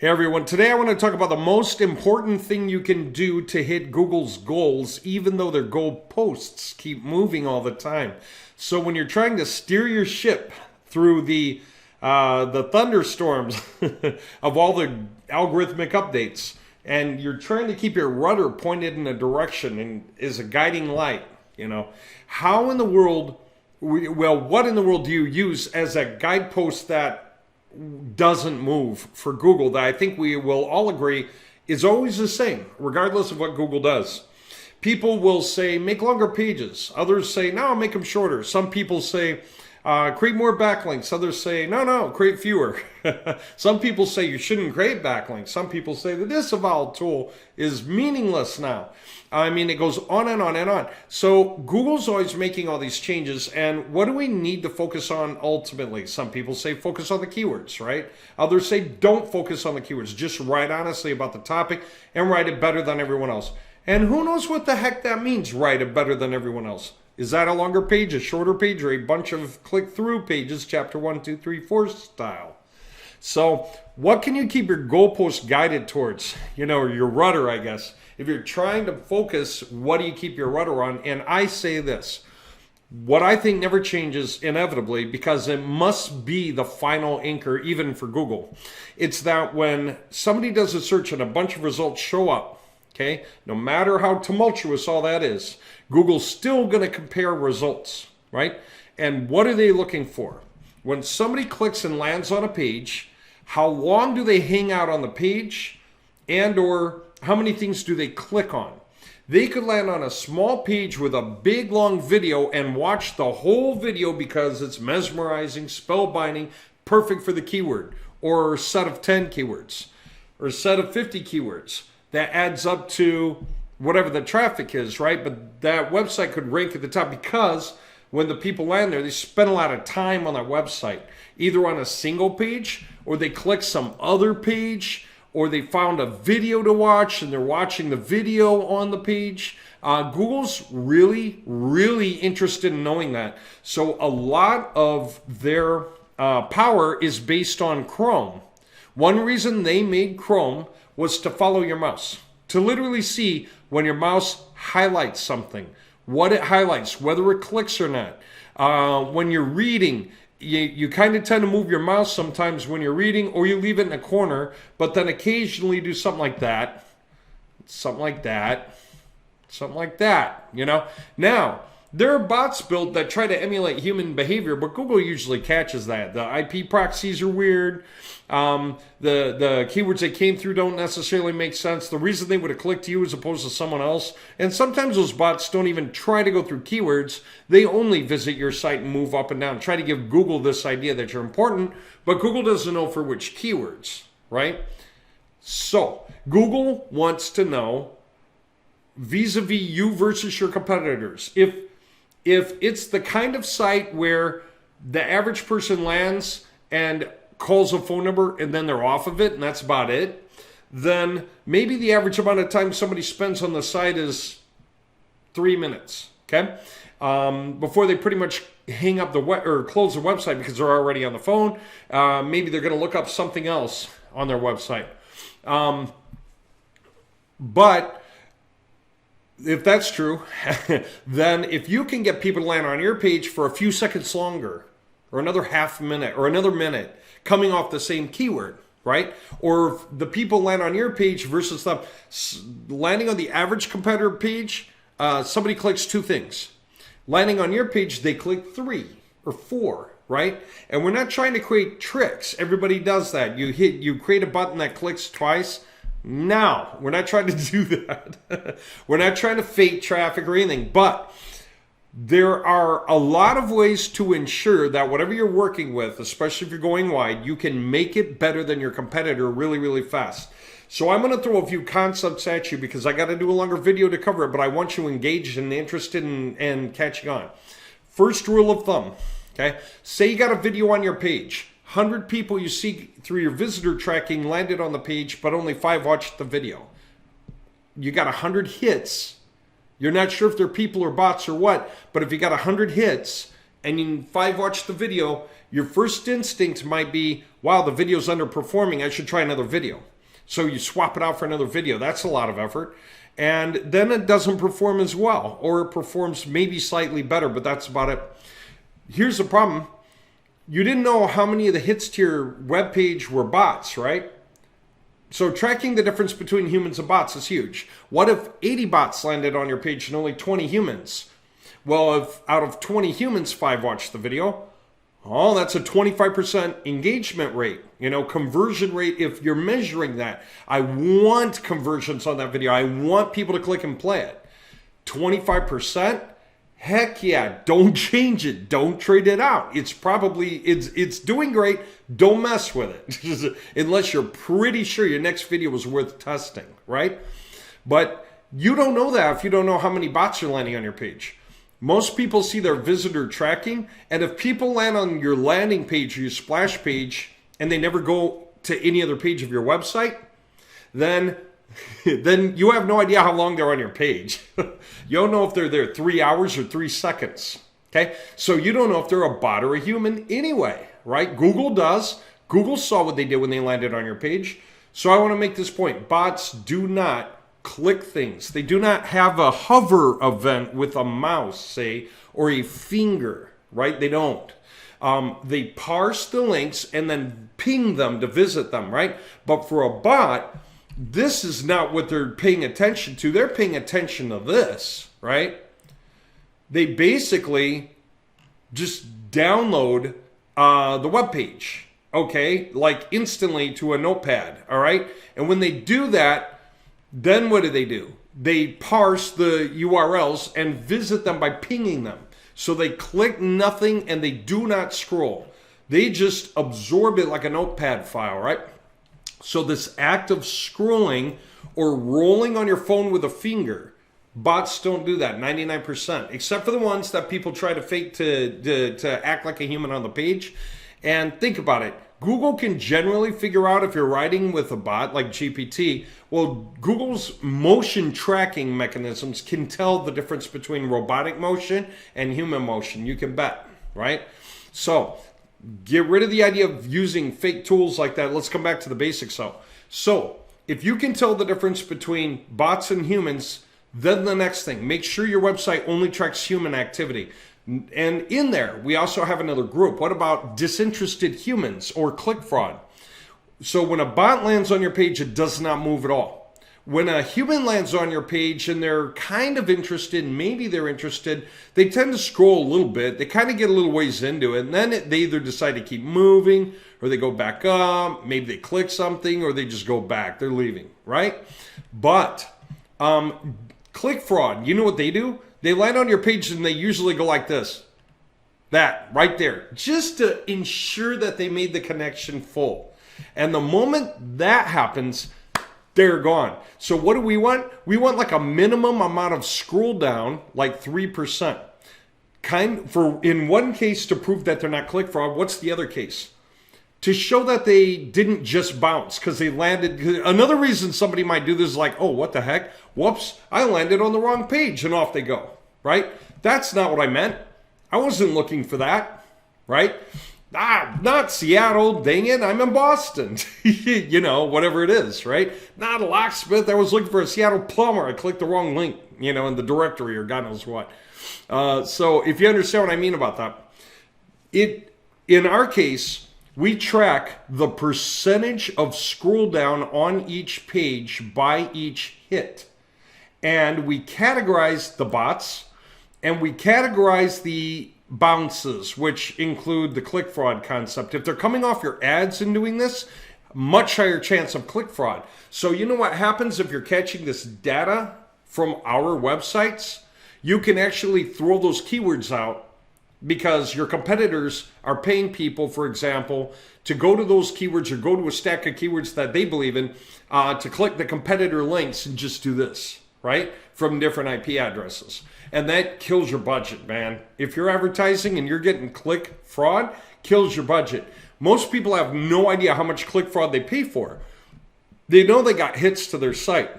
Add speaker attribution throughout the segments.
Speaker 1: Hey everyone, today I want to talk about the most important thing you can do to hit Google's goals, even though their goal posts keep moving all the time. So when you're trying to steer your ship through the thunderstorms of all the algorithmic updates, and you're trying to keep your rudder pointed in a direction and is a guiding light, how in the world, what in the world do you use as a guidepost that doesn't move for Google, that I think we will all agree is always the same, regardless of what Google does? People will say, make longer pages. Others say, no, make them shorter. Some people say, create more backlinks. Others say, no, create fewer. Some people say you shouldn't create backlinks. Some people say the disavow tool is meaningless now. I mean, it goes on and on and on. So Google's always making all these changes, and what do we need to focus on ultimately? Some people say focus on the keywords, right? Others say don't focus on the keywords. Just write honestly about the topic and write it better than everyone else. And who knows what the heck that means, write it better than everyone else? Is that a longer page, a shorter page, or a bunch of click-through pages, chapter 1, 2, 3, 4 style? So what can you keep your goalpost guided towards? Your rudder, I guess. If you're trying to focus, what do you keep your rudder on? And I say this, what I think never changes inevitably, because it must be the final anchor even for Google. It's that when somebody does a search and a bunch of results show up, okay, no matter how tumultuous all that is, Google's still going to compare results, right? And what are they looking for? When somebody clicks and lands on a page, how long do they hang out on the page, and or how many things do they click on? They could land on a small page with a big long video and watch the whole video because it's mesmerizing, spellbinding, perfect for the keyword, or a set of 10 keywords, or a set of 50 keywords. That adds up to whatever the traffic is, right? But that website could rank at the top because when the people land there, they spend a lot of time on that website, either on a single page, or they click some other page, or they found a video to watch and they're watching the video on the page. Google's really, really interested in knowing that. So a lot of their power is based on Chrome. One reason they made Chrome was to follow your mouse, to literally see when your mouse highlights something, what it highlights, whether it clicks or not. When you're reading, you kind of tend to move your mouse sometimes when you're reading, or you leave it in a corner, but then occasionally do something like that, something like that, something like that, Now, there are bots built that try to emulate human behavior, but Google usually catches that. The IP proxies are weird. The keywords they came through don't necessarily make sense. The reason they would have clicked you as opposed to someone else. And sometimes those bots don't even try to go through keywords. They only visit your site and move up and down. Try to give Google this idea that you're important, but Google doesn't know for which keywords, right? So Google wants to know vis-a-vis you versus your competitors. If it's the kind of site where the average person lands and calls a phone number and then they're off of it and that's about it, then maybe the average amount of time somebody spends on the site is 3 minutes, okay? Before they pretty much hang up or close the website because they're already on the phone. Maybe they're going to look up something else on their website. But if that's true, then if you can get people to land on your page for a few seconds longer, or another half minute, or another minute, coming off the same keyword, right? Or if the people land on your page versus them landing on the average competitor page, somebody clicks 2 things. Landing on your page, they click 3 or 4, right? And we're not trying to create tricks. Everybody does that. You create a button that clicks twice. No, we're not trying to do that. We're not trying to fake traffic or anything, but there are a lot of ways to ensure that whatever you're working with, especially if you're going wide, you can make it better than your competitor really, really fast. So I'm going to throw a few concepts at you because I got to do a longer video to cover it, but I want you engaged and interested in catching on. First rule of thumb, okay? Say you got a video on your page. 100 people you see through your visitor tracking landed on the page, but only 5 watched the video. You got 100 hits. You're not sure if they're people or bots or what, but if you got 100 hits and 5 watched the video, your first instinct might be, wow, the video's underperforming, I should try another video. So you swap it out for another video. That's a lot of effort. And then it doesn't perform as well, or it performs maybe slightly better, but that's about it. Here's the problem. You didn't know how many of the hits to your web page were bots, right? So tracking the difference between humans and bots is huge. What if 80 bots landed on your page and only 20 humans? Well, if out of 20 humans, 5 watched the video, oh, that's a 25% engagement rate, conversion rate. If you're measuring that, I want conversions on that video. I want people to click and play it. 25%? Heck yeah, don't change it. Don't trade it out. It's doing great. Don't mess with it unless you're pretty sure your next video was worth testing, right? But you don't know that if you don't know how many bots are landing on your page. Most people see their visitor tracking, and if people land on your landing page or your splash page and they never go to any other page of your website, then you have no idea how long they're on your page. You don't know if they're there 3 hours or 3 seconds. Okay? So you don't know if they're a bot or a human anyway, right? Google does. Google saw what they did when they landed on your page. So I want to make this point. Bots do not click things. They do not have a hover event with a mouse, say, or a finger, right? They don't. They parse the links and then ping them to visit them, right? But for a bot, this is not what they're paying attention to. They're paying attention to this, right? They basically just download the web page, okay? Like instantly to a notepad, all right? And when they do that, then what do? They parse the URLs and visit them by pinging them. So they click nothing and they do not scroll. They just absorb it like a notepad file, right? So this act of scrolling or rolling on your phone with a finger, bots don't do that, 99%, except for the ones that people try to fake to act like a human on the page. And think about it. Google can generally figure out if you're writing with a bot like GPT. Well, Google's motion tracking mechanisms can tell the difference between robotic motion and human motion. You can bet, right? So get rid of the idea of using fake tools like that. Let's come back to the basics though. So if you can tell the difference between bots and humans, then the next thing, make sure your website only tracks human activity. And in there, we also have another group. What about disinterested humans or click fraud? So when a bot lands on your page, it does not move at all. When a human lands on your page and they're kind of interested, maybe they're interested, they tend to scroll a little bit. They kind of get a little ways into it. And then they either decide to keep moving or they go back up. Maybe they click something or they just go back. They're leaving, right? But click fraud, you know what they do? They land on your page and they usually go like this. That right there. Just to ensure that they made the connection full. And the moment that happens, they're gone. So what do we want? We want like a minimum amount of scroll down, like 3%. In one case to prove that they're not click fraud. What's the other case? To show that they didn't just bounce because they landed. Another reason somebody might do this is like, oh, what the heck? Whoops, I landed on the wrong page and off they go, right? That's not what I meant. I wasn't looking for that, right? Not Seattle, dang it, I'm in Boston. Whatever it is, right? Not a locksmith, I was looking for a Seattle plumber. I clicked the wrong link, in the directory or God knows what. So if you understand what I mean about that, in our case, we track the percentage of scroll down on each page by each hit. And we categorize the bots and we categorize the bounces, which include the click fraud concept. If they're coming off your ads and doing this, much higher chance of click fraud. So you know what happens if you're catching this data from our websites? You can actually throw those keywords out because your competitors are paying people, for example, to go to those keywords or go to a stack of keywords that they believe in to click the competitor links and just do this, right? From different IP addresses. And that kills your budget, man. If you're advertising and you're getting click fraud, kills your budget. Most people have no idea how much click fraud they pay for. They know they got hits to their site.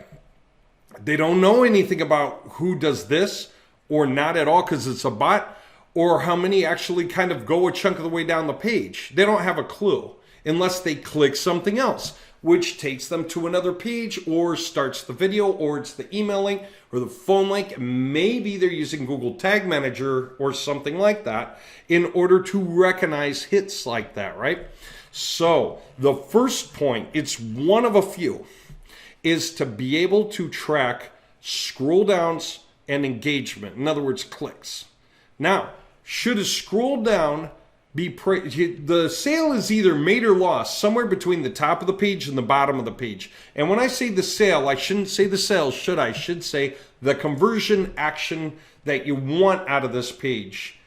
Speaker 1: They don't know anything about who does this or not at all because it's a bot, or how many actually kind of go a chunk of the way down the page. They don't have a clue unless they click something else. which takes them to another page or starts the video, or it's the email link or the phone link. Maybe they're using Google Tag Manager or something like that in order to recognize hits like that, right? So the first point, it's one of a few, is to be able to track scroll downs and engagement. In other words, clicks. Now, should a scroll down be the sale is either made or lost somewhere between the top of the page and the bottom of the page. And when I say the sale, I shouldn't say the sale, should I? I should say the conversion action that you want out of this page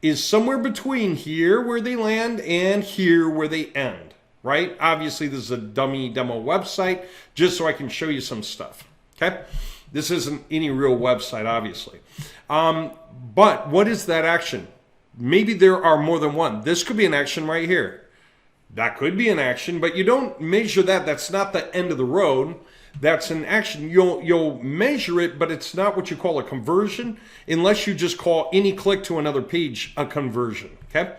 Speaker 1: is somewhere between here where they land and here where they end, right? Obviously, this is a dummy demo website just so I can show you some stuff, okay? This isn't any real website, obviously. But what is that action? Maybe there are more than one. This could be an action right here. That could be an action, but you don't measure that. That's not the end of the road. That's an action. You'll measure it, but it's not what you call a conversion unless you just call any click to another page a conversion, okay?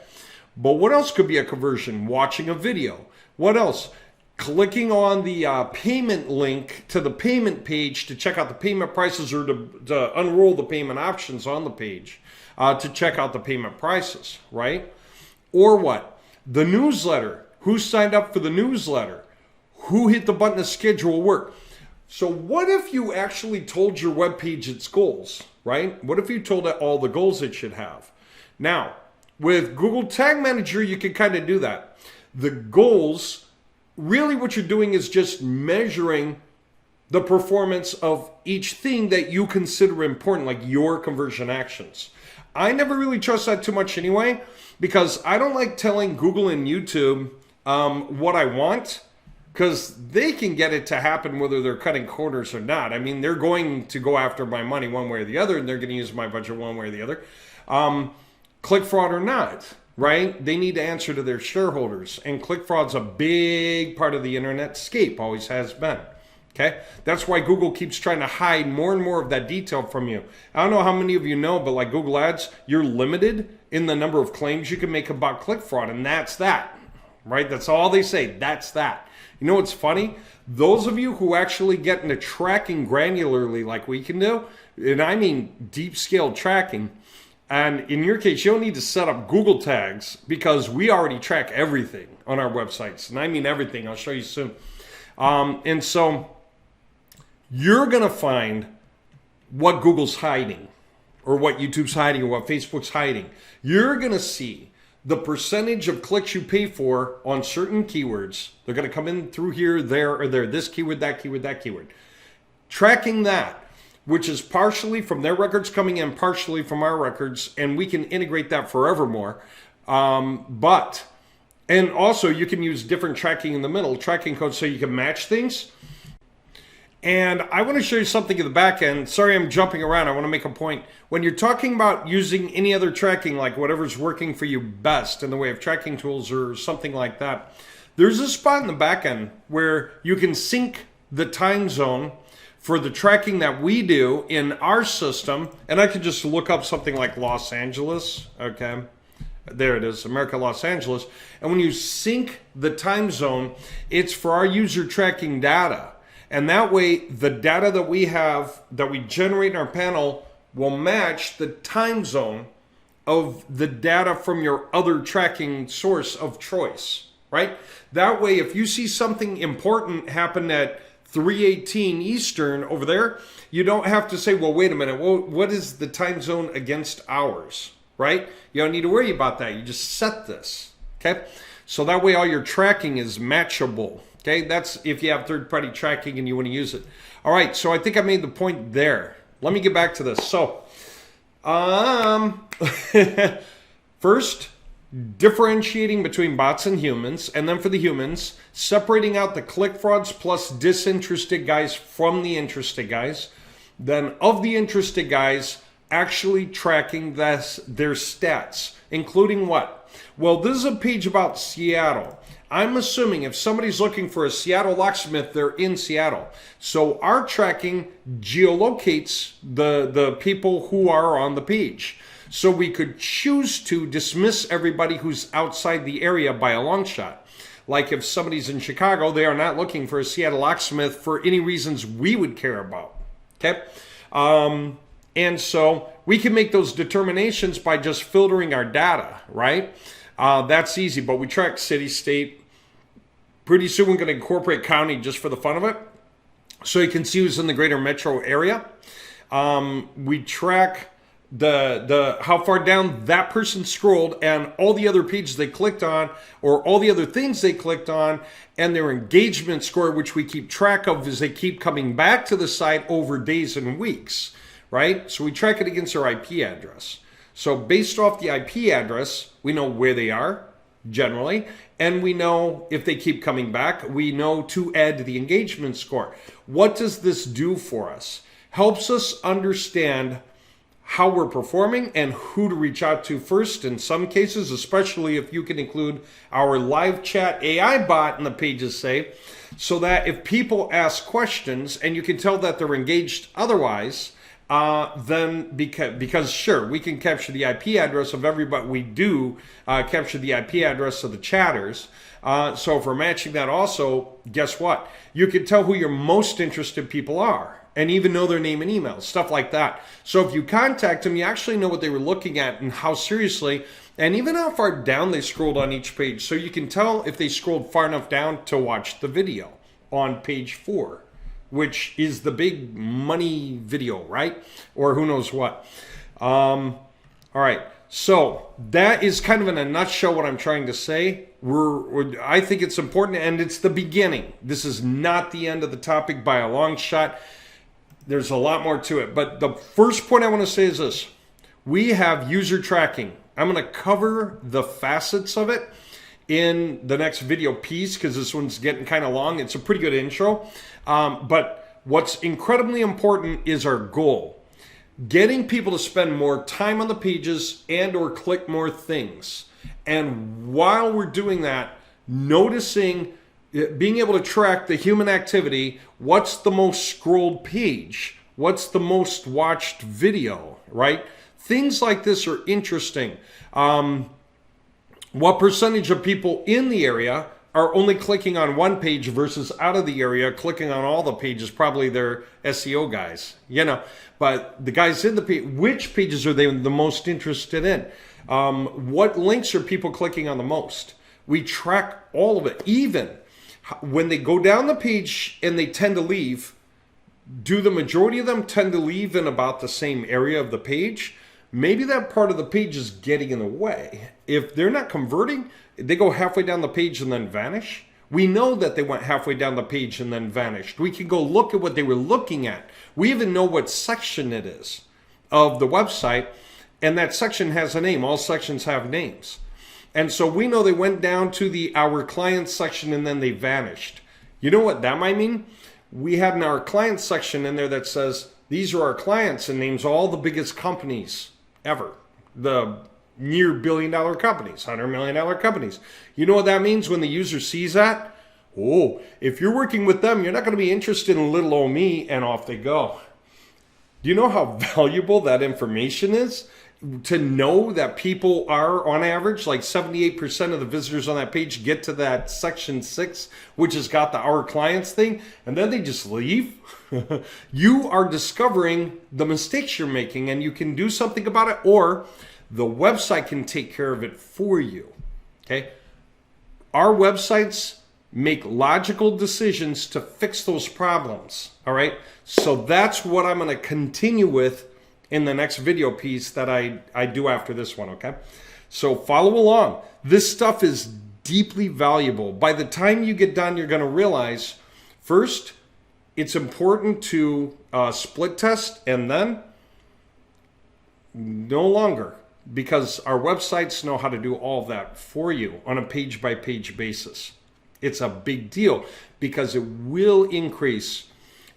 Speaker 1: But what else could be a conversion? Watching a video. What else? Clicking on the payment link to the payment page to check out the payment prices, or to unroll the payment options on the page to check out the payment prices, right? Or what? The newsletter. Who signed up for the newsletter? Who hit the button to schedule work? So what if you actually told your web page its goals, right? What if you told it all the goals it should have? Now, with Google Tag Manager, you can kind of do that. The goals, really what you're doing is just measuring the performance of each thing that you consider important, like your conversion actions. I never really trust that too much anyway, because I don't like telling Google and YouTube what I want, because they can get it to happen whether they're cutting corners or not. I mean, they're going to go after my money one way or the other, and they're going to use my budget one way or the other. Click fraud or not, right? They need to answer to their shareholders, and click fraud's a big part of the internet scape, always has been. Okay, that's why Google keeps trying to hide more and more of that detail from you. I don't know how many of you know, but like Google Ads, you're limited in the number of claims you can make about click fraud, and that's that, right? That's all they say, that's that. You know what's funny? Those of you who actually get into tracking granularly like we can do, and I mean deep scale tracking, and in your case, you don't need to set up Google tags because we already track everything on our websites, and I mean everything. I'll show you soon. And so you're going to find what Google's hiding, or what YouTube's hiding, or what Facebook's hiding. You're going to see the percentage of clicks you pay for on certain keywords. They're going to come in through here, there, or there. This keyword, that keyword, that keyword. Tracking that, which is partially from their records coming in, partially from our records, and we can integrate that forevermore. And also you can use different tracking in the middle, tracking codes, so you can match things. And I want to show you something in the back end. Sorry, I'm jumping around. I want to make a point. When you're talking about using any other tracking, like whatever's working for you best in the way of tracking tools or something like that, there's a spot in the back end where you can sync the time zone for the tracking that we do in our system. And I could just look up something like Los Angeles. Okay, there it is, America, Los Angeles. And when you sync the time zone, it's for our user tracking data. And that way, the data that we have, that we generate in our panel, will match the time zone of the data from your other tracking source of choice, right? That way, if you see something important happen at 3:18 Eastern over there, you don't have to say, well, wait a minute, well, what is the time zone against ours, right? You don't need to worry about that. You just set this, okay? So that way, all your tracking is matchable. Okay, that's if you have third-party tracking and you want to use it. All right, so I think I made the point there. Let me get back to this. So, first, differentiating between bots and humans, and then for the humans, separating out the click frauds plus disinterested guys from the interested guys. Then of the interested guys, actually tracking their stats, including what? Well, this is a page about Seattle. I'm assuming if somebody's looking for a Seattle locksmith, they're in Seattle. So our tracking geolocates the people who are on the page. So we could choose to dismiss everybody who's outside the area by a long shot. Like if somebody's in Chicago, they are not looking for a Seattle locksmith for any reasons we would care about. Okay? And so we can make those determinations by just filtering our data, right? That's easy, but we track city, state. Pretty soon we're going to incorporate county just for the fun of it. So you can see who's in the greater metro area. We track the how far down that person scrolled and all the other pages they clicked on or all the other things they clicked on and their engagement score, which we keep track of as they keep coming back to the site over days and weeks, right? So we track it against their IP address. So based off the IP address, we know where they are generally, and we know if they keep coming back, we know to add to the engagement score. What does this do for us? Helps us understand how we're performing and who to reach out to first in some cases, especially if you can include our live chat AI bot in the pages, say, so that if people ask questions and you can tell that they're engaged otherwise, then because sure, we can capture the IP address of everybody. We do capture the IP address of the chatters. So if we're matching that also, guess what? You can tell who your most interested people are and even know their name and email, stuff like that. So if you contact them, you actually know what they were looking at and how seriously, and even how far down they scrolled on each page. So you can tell if they scrolled far enough down to watch the video on page 4. Which is the big money video, right? Or who knows what. All right, so that is kind of in a nutshell what I'm trying to say. I think it's important, and it's the beginning. This is not the end of the topic by a long shot. There's a lot more to it. But the first point I want to say is this. We have user tracking. I'm going to cover the facets of it in the next video piece because this one's getting kind of long. It's a pretty good intro. But what's incredibly important is our goal. Getting people to spend more time on the pages and or click more things. And while we're doing that, noticing, being able to track the human activity, what's the most scrolled page? What's the most watched video, right? Things like this are interesting. What percentage of people in the area are only clicking on one page versus out of the area clicking on all the pages? Probably they're SEO guys, but the guys in the page, which pages are they the most interested in? What links are people clicking on the most? We track all of it. Even when they go down the page and they tend to leave, do the majority of them tend to leave in about the same area of the page? Maybe that part of the page is getting in the way. If they're not converting, they go halfway down the page and then vanish. We know that they went halfway down the page and then vanished. We can go look at what they were looking at. We even know what section it is of the website, and that section has a name. All sections have names. And so we know they went down to the Our Clients section and then they vanished. You know what that might mean? We had an Our Clients section in there that says, these are our clients, and names all the biggest companies ever. The near billion-dollar companies, $100 million companies. You know what that means when the user sees that? Oh, if you're working with them, you're not going to be interested in little old me, and off they go. Do you know how valuable that information is? To know that people are, on average, like 78% of the visitors on that page get to that section 6, which has got the Our Clients thing, and then they just leave. You are discovering the mistakes you're making, and you can do something about it, or the website can take care of it for you. Okay? Our websites make logical decisions to fix those problems. All right? So that's what I'm going to continue with in the next video piece that I do after this one, okay? So follow along. This stuff is deeply valuable. By the time you get done, you're going to realize, first, it's important to split test, and then no longer, because our websites know how to do all of that for you on a page-by-page basis. It's a big deal because it will increase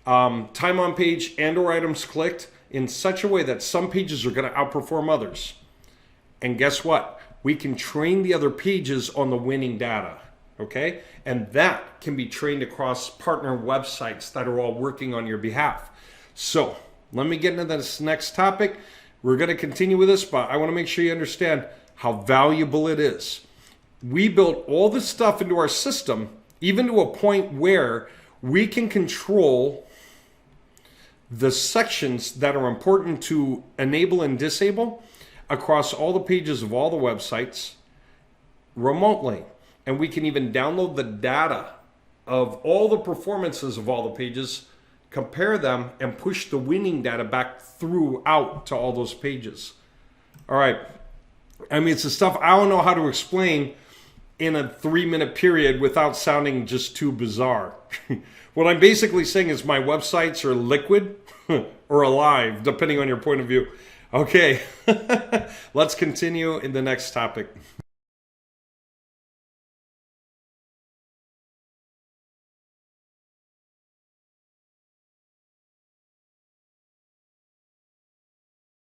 Speaker 1: time on page and or items clicked in such a way that some pages are going to outperform others. And guess what? We can train the other pages on the winning data, okay? And that can be trained across partner websites that are all working on your behalf. So let me get into this next topic. We're going to continue with this, but I want to make sure you understand how valuable it is. we built all this stuff into our system, even to a point where we can control the sections that are important to enable and disable across all the pages of all the websites remotely. And we can even download the data of all the performances of all the pages, compare them, and push the winning data back throughout to all those pages. All right. I mean, it's the stuff I don't know how to explain in a 3-minute period without sounding just too bizarre. What I'm basically saying is my websites are liquid or alive, depending on your point of view. Okay, let's continue in the next topic.